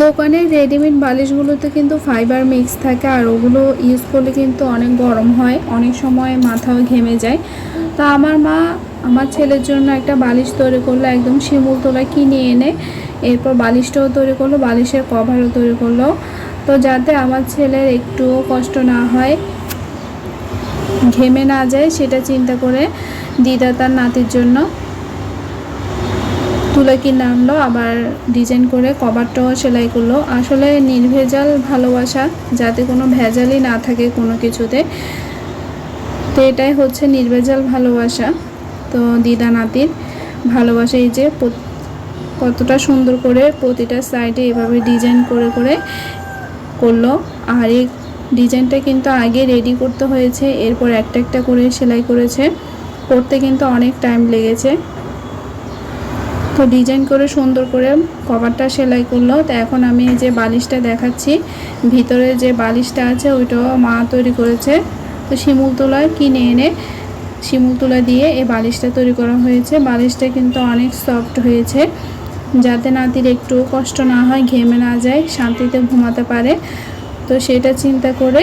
দোকানের রেডিমেড বালিশগুলোতে কিন্তু fibre mix থাকে, আর ওগুলো ইউজ করলে কিন্তু অনেক গরম হয়, অনেক সময় মাথাও ঘেমে যায়। তা আমার মা আমার ছেলের জন্য একটা বালিশ তৈরি করলো, একদম শিমুল তোলা কিনে এনে। এরপর বালিশটাও তৈরি করলো, বালিশের কভারও তৈরি করলো। তো যাতে আমার ছেলের একটুও কষ্ট না হয়, ঘেমে না যায়, সেটা চিন্তা করে দিদা তার নাতির জন্য তুলে কিনে আনলো, আবার ডিজাইন করে কভারটাও সেলাই করলো। আসলে নির্ভেজাল ভালোবাসা, যাতে কোনো ভেজালই না থাকে কোনো কিছুতে। তো এটাই হচ্ছে নির্ভেজাল ভালোবাসা। তো দিদা নাতির ভালোবাসা, এই যে কতটা সুন্দর করে প্রতিটা সাইডে এভাবে ডিজাইন করে করে করলো। আর এই ডিজাইনটা কিন্তু আগে রেডি করতে হয়েছে, এরপর একটা একটা করে সেলাই করেছে, করতে কিন্তু অনেক টাইম লেগেছে। তো ডিজাইন করে সুন্দর করে কভারটা সেলাই করলো। তো এখন আমি যে বালিশটা দেখাচ্ছি, ভিতরে যে বালিশটা আছে ওইটাও মা তৈরি করেছে। তো শিমুল তোলা কিনে এনে শিমুল তোলা দিয়ে এই বালিশটা তৈরি করা হয়েছে। বালিশটা কিন্তু অনেক সফট হয়েছে, যাতে নাতির একটু কষ্ট না হয়, ঘেমে না যায়, শান্তিতে ঘুমাতে পারে। তো সেটা চিন্তা করে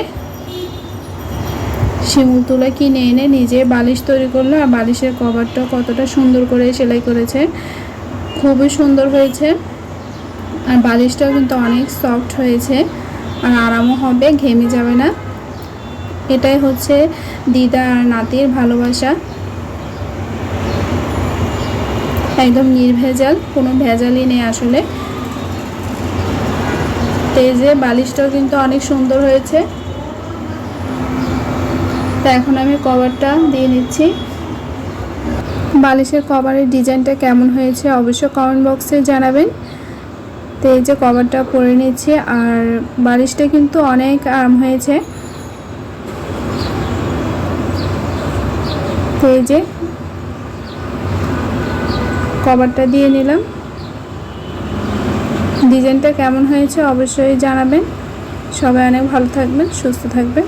শিমুল তুলা কিনে এনে নিজে বালিশ তৈরি করলো। আর বালিশের কভারটা কতটা সুন্দর করে সেলাই করেছে, খুবই সুন্দর হয়েছে। আর বালিশটাও কিন্তু অনেক সফট হয়েছে, আর আরামও হবে, ঘেমে যাবে না। এটাই হচ্ছে দিদা আর নাতির ভালোবাসা, একদম নির্ভেজাল, কোনো ভেজালই নেই আসলে। এই যে বালিশটাও কিন্তু অনেক সুন্দর হয়েছে। তো এখন আমি কভারটা দিয়ে নিচ্ছি। বালিশের কভারের ডিজাইনটা কেমন হয়েছে অবশ্যই কমেন্ট বক্সে জানাবেন। তো এই যে কভারটা পরে নিচ্ছি, আর বালিশটা কিন্তু অনেক আরাম হয়েছে। তো এই যে কভারটা দিয়ে নিলাম। ডিজাইনটা কেমন হয়েছে অবশ্যই জানাবেন। সবাই অনেক ভালো থাকবেন, সুস্থ থাকবেন।